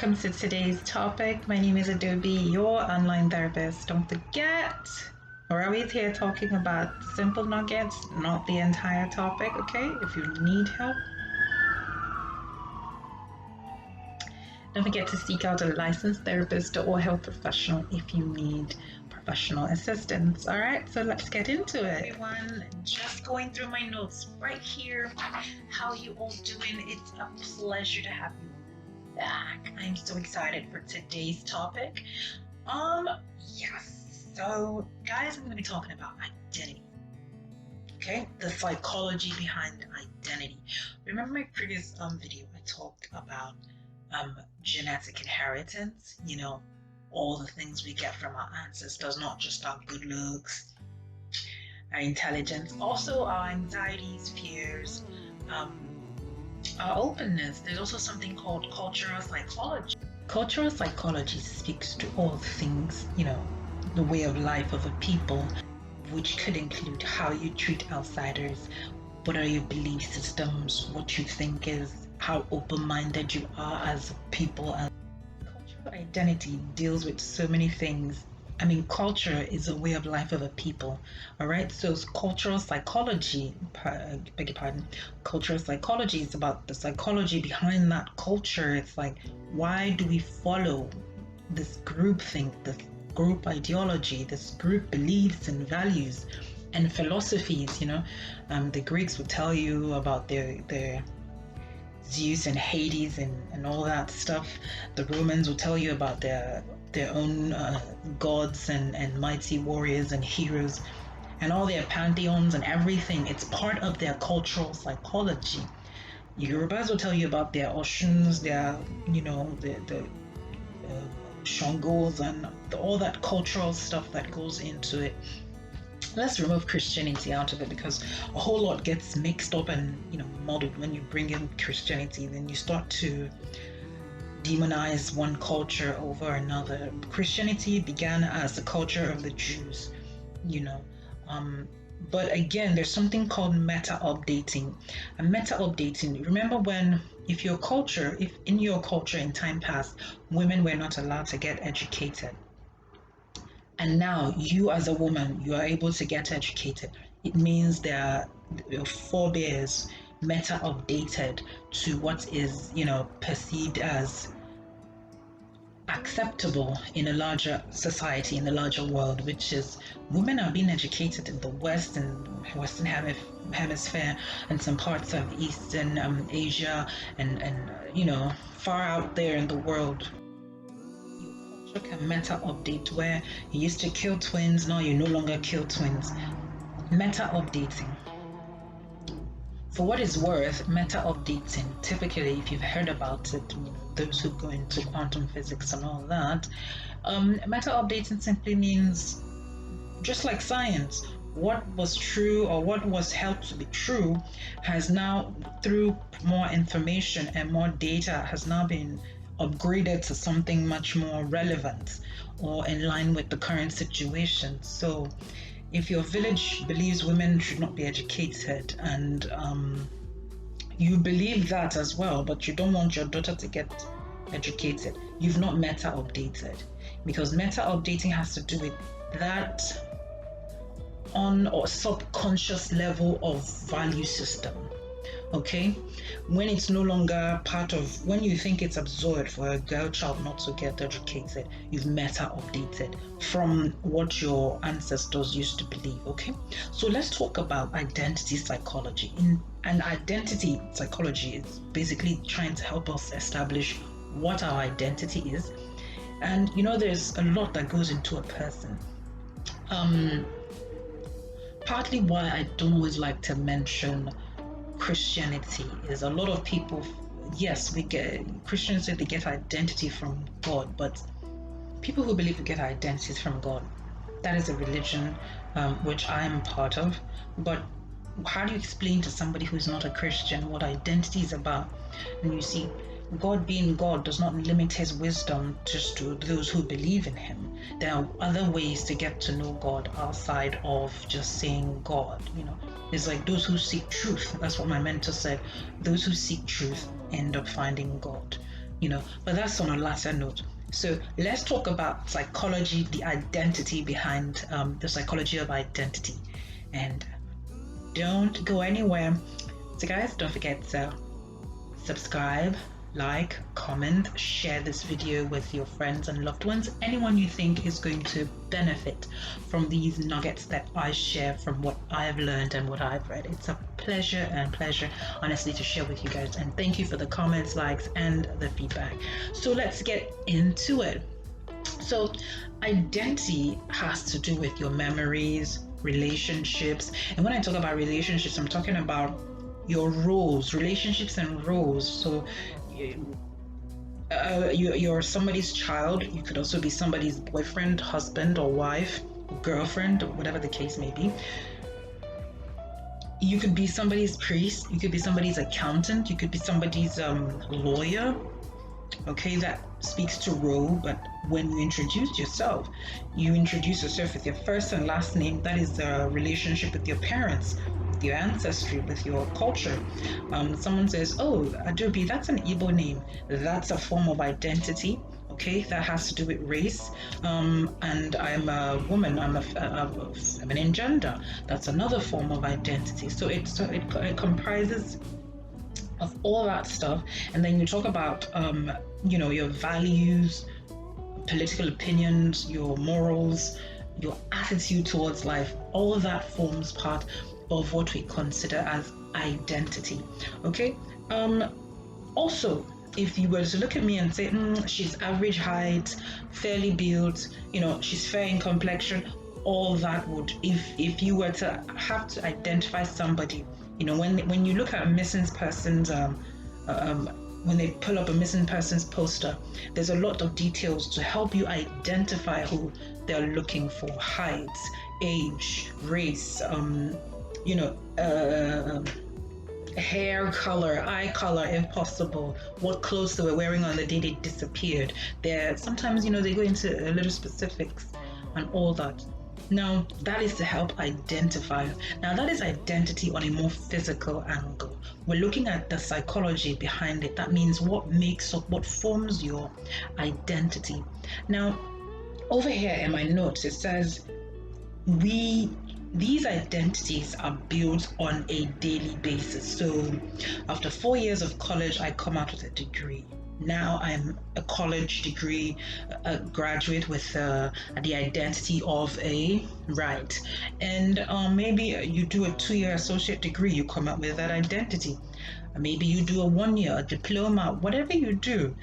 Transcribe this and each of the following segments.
welcome to today's topic. My name is Adobe, your online therapist. Don't forget, we're always here talking about simple nuggets, not the entire topic, okay? If you need help, don't forget to seek out a licensed therapist or health professional if you need professional assistance. All right, so let's get into it. Everyone, just going through my notes right here. How you all doing? It's a pleasure to have you back. I'm so excited for today's topic. Yes. So, guys, I'm going to be talking about identity. Okay, the psychology behind identity. Remember my previous video? I talked about genetic inheritance. You know, all the things we get from our ancestors, not just our good looks, our intelligence, also our anxieties, fears, our openness. There's also something called cultural psychology. Cultural psychology speaks to all things, you know, the way of life of a people, which could include how you treat outsiders, what are your belief systems, what you think is, how open-minded you are as people. And cultural identity deals with so many things. I mean, culture is a way of life of a people, all right? So cultural psychology, beg your pardon, cultural psychology is about the psychology behind that culture. It's like, why do we follow this group think, this group ideology, this group beliefs and values and philosophies, you know? The Greeks would tell you about their Zeus and Hades and all that stuff. The Romans will tell you about their own gods and mighty warriors and heroes and all their pantheons and everything. It's part of their cultural psychology. Yorubas will tell you about their Oshuns, their, you know, the Shangos and all that cultural stuff that goes into it. Let's remove Christianity out of it, because a whole lot gets mixed up and, you know, muddled when you bring in Christianity. Then you start to demonize one culture over another. Christianity began as the culture of the Jews, you know. But again, there's something called meta-updating. And meta-updating, remember when, if in your culture in time past, women were not allowed to get educated, and now you as a woman, you are able to get educated. It means your forebears meta-updated to what is, you know, perceived as acceptable in a larger society, in the larger world, which is women are being educated in the West and Western Hemisphere and some parts of Eastern Asia and you know, far out there in the world. Your culture can meta-update, where you used to kill twins, now you no longer kill twins. Meta-updating. For what it's worth, meta-updating, typically, if you've heard about it, you know, those who go into quantum physics and all that, meta-updating simply means, just like science, what was true or what was held to be true has now, through more information and more data, has now been upgraded to something much more relevant or in line with the current situation. So if your village believes women should not be educated and you believe that as well, but you don't want your daughter to get educated, you've not meta-updated, because meta-updating has to do with that on or subconscious level of value system. Okay, when it's no longer part of, when you think it's absurd for a girl child not to get educated, you've meta-updated from what your ancestors used to believe. Okay, so let's talk about identity psychology. And identity psychology is basically trying to help us establish what our identity is. And you know, there's a lot that goes into a person. Partly why I don't always like to mention Christianity is a lot of people, yes, Christians say they get identity from God, but people who believe we get our identities from God, that is a religion which I am part of. But how do you explain to somebody who's not a Christian what identity is about? And you see, God being God does not limit his wisdom just to those who believe in him. There are other ways to get to know God outside of just saying God, you know. It's like those who seek truth. That's what my mentor said. Those who seek truth end up finding God. but that's on a latter note. So let's talk about psychology, the identity behind the psychology of identity. And don't go anywhere. So, guys, don't forget to subscribe, like, comment, share this video with your friends and loved ones, anyone you think is going to benefit from these nuggets that I share from what I've learned and what I've read. It's a pleasure, honestly, to share with you guys. And thank you for the comments, likes, and the feedback. So let's get into it. So identity has to do with your memories, relationships. And when I talk about relationships, I'm talking about your roles, relationships and roles. So you're somebody's child. You could also be somebody's boyfriend, husband, or wife, girlfriend, or whatever the case may be. You could be somebody's priest. You could be somebody's accountant. You could be somebody's lawyer. Okay, that speaks to role, but when you introduce yourself with your first and last name. That is a relationship with your parents, with your ancestry, with your culture. Someone says, oh, Adobe, that's an Igbo name. That's a form of identity. Okay, that has to do with race. And I'm a woman, I'm a feminine gender. That's another form of identity. So it comprises of all that stuff. And then you talk about your values, political opinions, your morals, your attitude towards life. All of that forms part of what we consider as identity. Okay. Also, if you were to look at me and say, she's average height, fairly built, she's fair in complexion, all that would, if you were to have to identify somebody, when you look at a missing person's, when they pull up a missing person's poster, there's a lot of details to help you identify who they're looking for: height, age, race, hair color, eye color, if possible, what clothes they were wearing on the day they disappeared. Sometimes, they go into a little specifics and all that. Now, that is to help identify. Now, that is identity on a more physical angle. We're looking at the psychology behind it. That means what makes up, what forms your identity. Now, over here in my notes, it says these identities are built on a daily basis. So after 4 years of college, I come out with a degree. Now I'm a college degree graduate with the identity of a right. And maybe you do a 2-year associate degree, you come up with that identity. Maybe you do a 1-year diploma, whatever you do,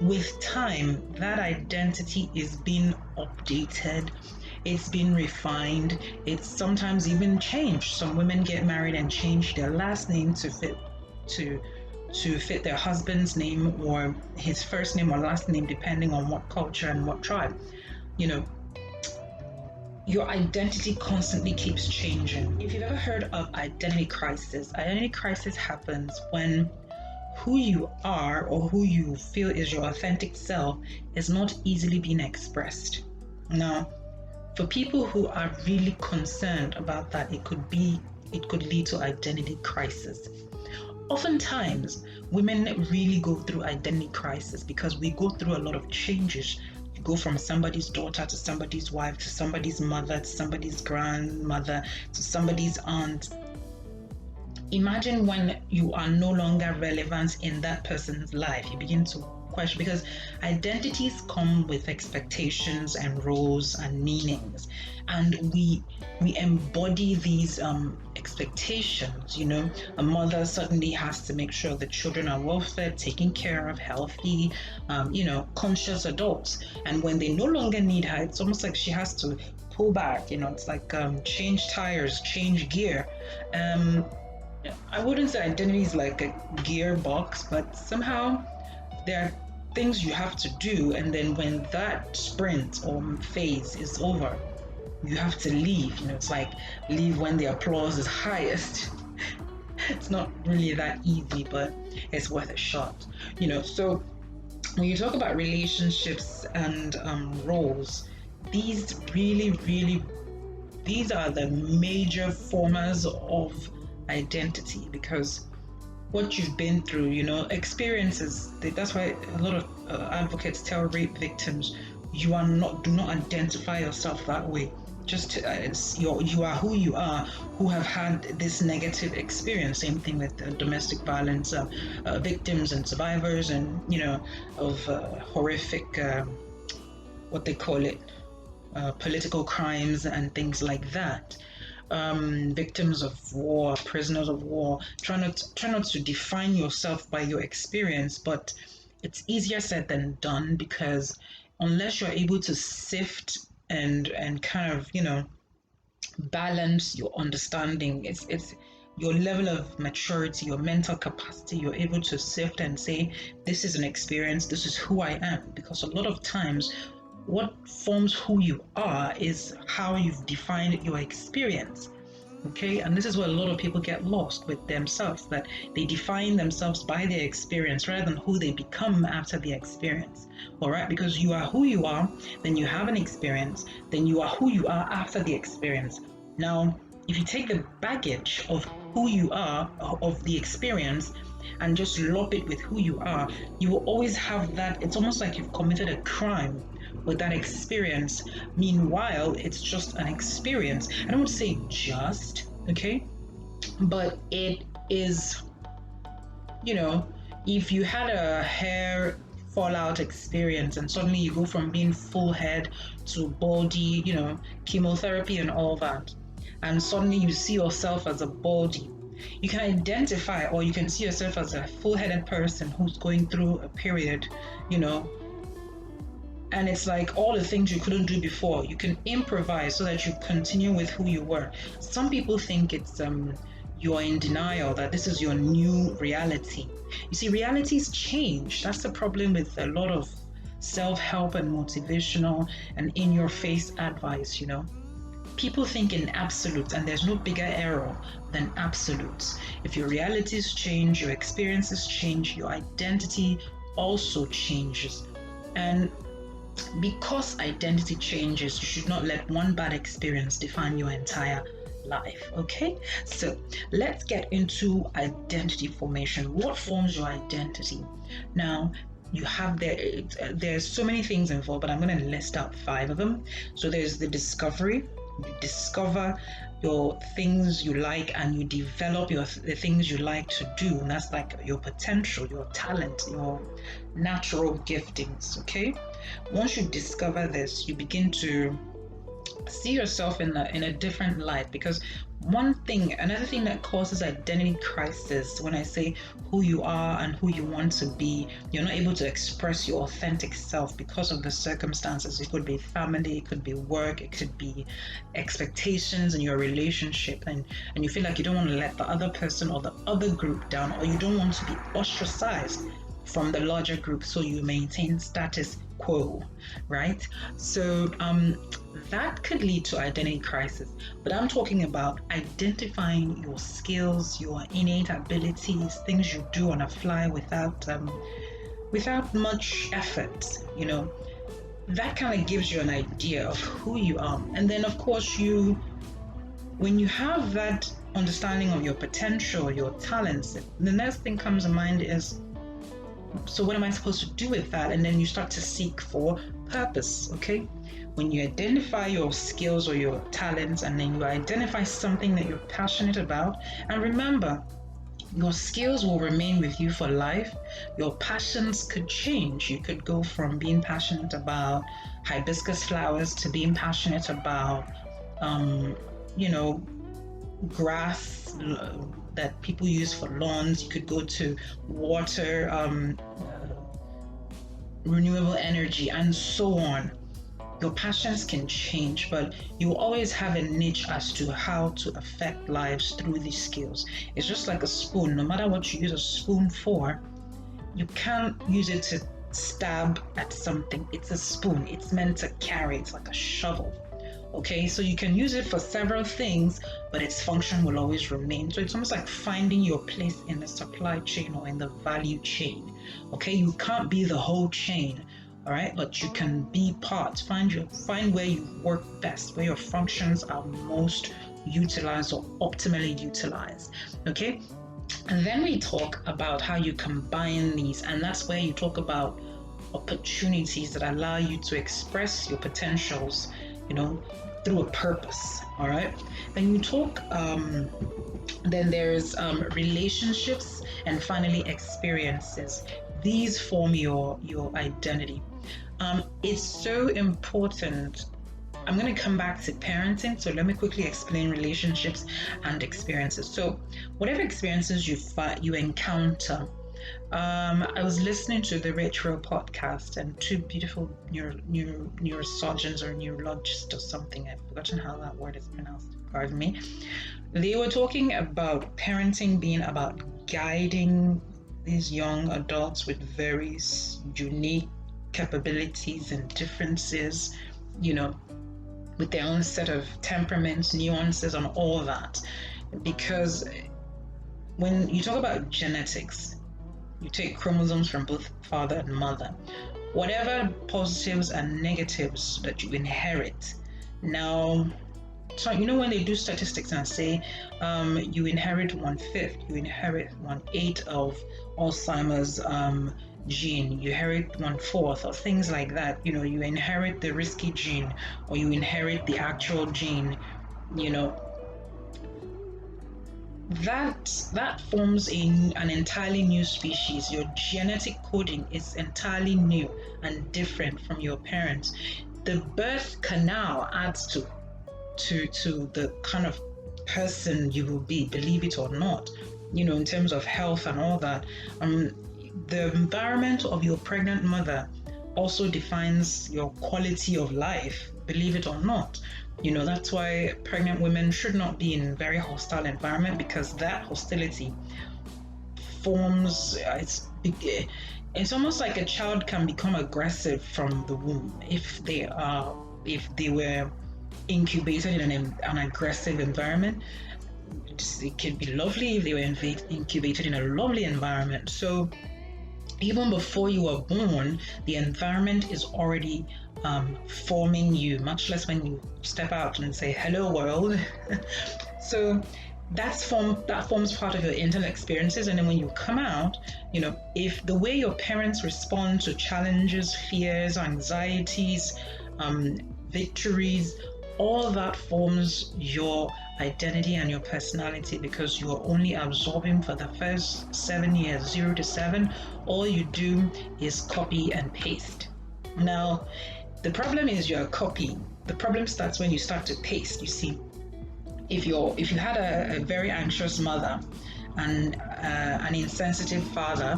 with time, that identity is being updated. It's been refined. It's sometimes even changed. Some women get married and change their last name to fit their husband's name or his first name or last name, depending on what culture and what tribe. Your identity constantly keeps changing. If you've ever heard of identity crisis happens when who you are or who you feel is your authentic self is not easily being expressed. Now, for people who are really concerned about that, it could lead to identity crisis. Oftentimes, women really go through identity crisis because we go through a lot of changes. You go from somebody's daughter to somebody's wife to somebody's mother to somebody's grandmother to somebody's aunt. Imagine when you are no longer relevant in that person's life. You begin to question, because identities come with expectations and roles and meanings, and we embody these expectations. A mother certainly has to make sure the children are well fed, taken care of, healthy, conscious adults. And when they no longer need her, it's almost like she has to pull back. It's like change tires, change gear. I wouldn't say identity is like a gearbox, but somehow there are things you have to do, and then when that sprint or phase is over, you have to leave. It's like leave when the applause is highest. It's not really that easy, but it's worth a shot. So when you talk about relationships and roles, these are the major formers of identity, because what you've been through, experiences. That's why a lot of advocates tell rape victims, do not identify yourself that way. Just you are who you are, who have had this negative experience. Same thing with domestic violence victims and survivors, and of horrific what they call it, political crimes and things like that. Victims of war, prisoners of war. Try not to define yourself by your experience, but it's easier said than done, because unless you're able to sift and kind of balance your understanding, it's your level of maturity, your mental capacity, you're able to sift and say, this is an experience, this is who I am. Because a lot of times what forms who you are is how you've defined your experience. Okay, and this is where a lot of people get lost with themselves, that they define themselves by their experience rather than who they become after the experience. All right, because you are who you are, then you have an experience, then you are who you are after the experience. Now, if you take the baggage of who you are, of the experience, and just lop it with who you are, you will always have that. It's almost like you've committed a crime with that experience. Meanwhile, it's just an experience. I don't want to say just, okay, but it is, if you had a hair fallout experience and suddenly you go from being full head to baldy, chemotherapy and all that, and suddenly you see yourself as a baldy, you can identify, or you can see yourself as a full-headed person who's going through a period, and it's like all the things you couldn't do before, you can improvise so that you continue with who you were. Some people think it's you're in denial, that this is your new reality. You see, realities change. That's the problem with a lot of self-help and motivational and in-your-face advice. People think in absolutes, and there's no bigger error than absolutes. If your realities change, your experiences change, your identity also changes. And because identity changes, you should not let one bad experience define your entire life. Okay, so let's get into identity formation. What forms your identity? Now, you have there's so many things involved, but I'm going to list out 5 of them. So there's the discovery. You discover your things you like, and you develop the things you like to do, and that's like your potential, your talent, your natural giftings. Okay, once you discover this, you begin to see yourself in a different light. Because another thing that causes identity crisis, when I say who you are and who you want to be, you're not able to express your authentic self because of the circumstances. It could be family, it could be work, it could be expectations in your relationship, and you feel like you don't want to let the other person or the other group down, or you don't want to be ostracized from the larger group, so you maintain status quo, right? So that could lead to identity crisis. But I'm talking about identifying your skills, your innate abilities, things you do on a fly without much effort. That kind of gives you an idea of who you are. And then, of course, when you have that understanding of your potential, your talents, the next thing comes to mind is, so what am I supposed to do with that? And then you start to seek for purpose. Okay, when you identify your skills or your talents, and then you identify something that you're passionate about, and remember, your skills will remain with you for life. Your passions could change. You could go from being passionate about hibiscus flowers to being passionate about grass that people use for lawns. You could go to water, renewable energy, and so on. Your passions can change, but you will always have a niche as to how to affect lives through these skills. It's just like a spoon. No matter what you use a spoon for, you can't use it to stab at something. It's a spoon. It's meant to carry. It's like a shovel. Okay, so you can use it for several things, but its function will always remain. So it's almost like finding your place in the supply chain or in the value chain. Okay, you can't be the whole chain, all right, but you can be parts. Find where you work best, where your functions are most utilized or optimally utilized. Okay, And then we talk about how you combine these, and that's where you talk about opportunities that allow you to express your potentials, through a purpose. All right. Then you talk, then there's relationships, and finally experiences. These form your identity. It's so important. I'm going to come back to parenting, so let me quickly explain relationships and experiences. So, whatever experiences you encounter, I was listening to the Retro podcast, and two beautiful neurosurgeons or neurologists or something, I've forgotten how that word is pronounced, pardon me. They were talking about parenting being about guiding these young adults with very unique capabilities and differences, with their own set of temperaments, nuances, and all that. Because when you talk about genetics, you take chromosomes from both father and mother. Whatever positives and negatives that you inherit. Now, so when they do statistics and say you inherit 1/5, you inherit 1/8 of Alzheimer's gene, you inherit 1/4 or things like that. You inherit the risky gene, or you inherit the actual gene. That forms an entirely new species. Your genetic coding is entirely new and different from your parents. The birth canal adds to the kind of person you will be, believe it or not, in terms of health and all that. The environment of your pregnant mother also defines your quality of life, believe it or not. That's why pregnant women should not be in very hostile environment, because that hostility forms, it's almost like a child can become aggressive from the womb if they were incubated in an aggressive environment. It can be lovely if they were incubated in a lovely environment. So even before you were born, the environment is already forming you, much less when you step out and say, hello world. So that forms part of your internal experiences. And then when you come out, if the way your parents respond to challenges, fears, anxieties, victories, all that forms your identity and your personality, because you're only absorbing for the first 7 years, 0 to 7. All you do is copy and paste. Now, the problem is you're copying. The problem starts when you start to paste. You see, if you had a very anxious mother and an insensitive father,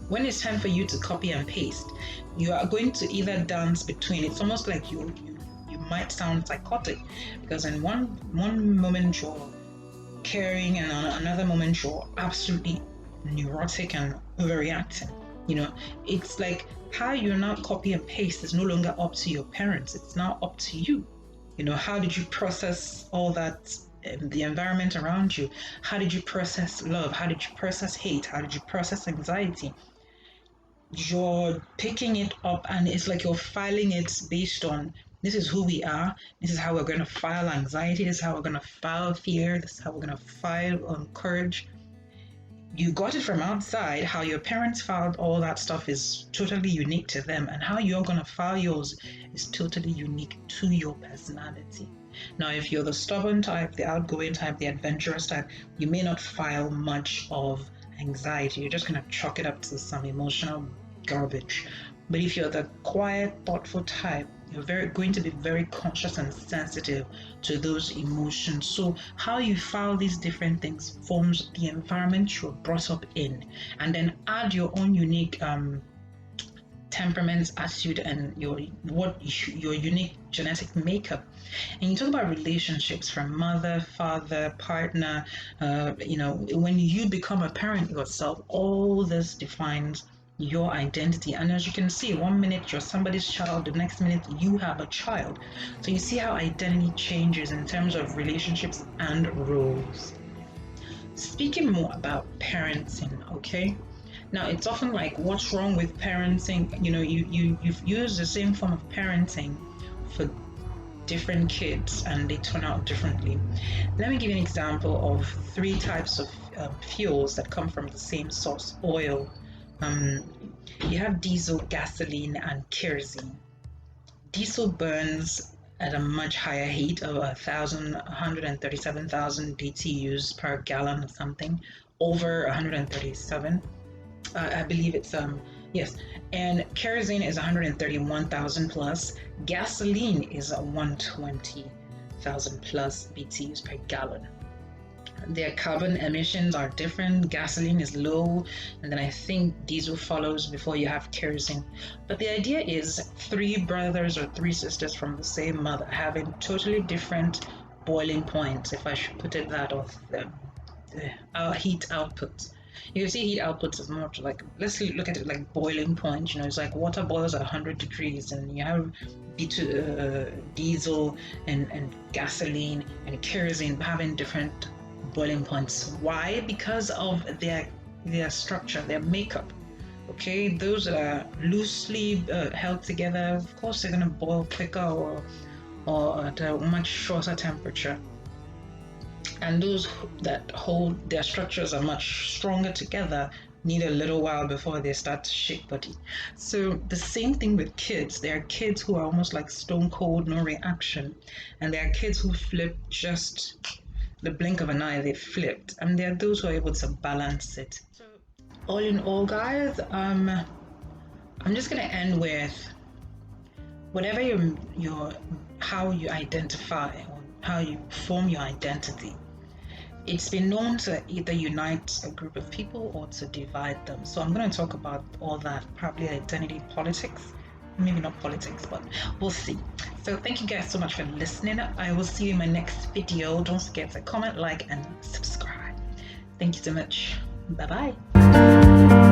when it's time for you to copy and paste, you are going to either dance between. It's almost like you might sound psychotic, because in one moment you're caring, and on another moment you're absolutely neurotic and overreacting. It's like how you're not copy and paste is no longer up to your parents. It's now up to you. How did you process all that, the environment around you? How did you process love? How did you process hate? How did you process anxiety? You're picking it up, and it's like you're filing it based on, this is who we are. This is how we're going to file anxiety. This is how we're going to file fear. This is how we're going to file courage. You got it from outside. How your parents filed all that stuff is totally unique to them, and how you're going to file yours is totally unique to your personality. Now, if you're the stubborn type, the outgoing type, the adventurous type, you may not file much of anxiety. You're just going to chalk it up to some emotional garbage. But if you're the quiet, thoughtful type, you're going to be very conscious and sensitive to those emotions. So how you file these different things forms the environment you're brought up in, and then add your own unique temperaments, attitude, and your unique genetic makeup. And you talk about relationships from mother, father, partner. When you become a parent yourself, all this defines your identity. And as you can see, 1 minute you're somebody's child, the next minute you have a child. So you see how identity changes in terms of relationships and roles. Speaking more about parenting, okay? Now, it's often like, what's wrong with parenting? You've used the same form of parenting for different kids and they turn out differently. Let me give you an example of 3 types of fuels that come from the same source, oil. Um, you have diesel, gasoline, and kerosene. Diesel burns at a much higher heat of 137,000 BTUs per gallon or something, over 137. I believe it's yes, and kerosene is 131,000 plus. Gasoline is 120,000 plus BTUs per gallon. Their carbon emissions are different. Gasoline is low, and then I think diesel follows before you have kerosene. But the idea is three brothers or three sisters from the same mother having totally different boiling points, if I should put it that, of our heat output. You can see heat outputs as much like, let's look at it like boiling point. It's like water boils at 100 degrees, and you have diesel and gasoline and kerosene having different boiling points. Why? Because of their structure, their makeup. Okay, those that are loosely held together, of course, they're going to boil quicker or at a much shorter temperature. And those that hold their structures are much stronger together need a little while before they start to shake body. So the same thing with kids. There are kids who are almost like stone cold, no reaction, and there are kids who flip just the blink of an eye. They flipped, and there are those who are able to balance it. So all in all, guys, I'm just gonna end with whatever your how you identify or how you form your identity. It's been known to either unite a group of people or to divide them. So I'm going to talk about all that, probably identity politics. Maybe not politics, but we'll see. So thank you guys so much for listening. I will see you in my next video. Don't forget to comment, like, and subscribe. Thank you so much. Bye-bye.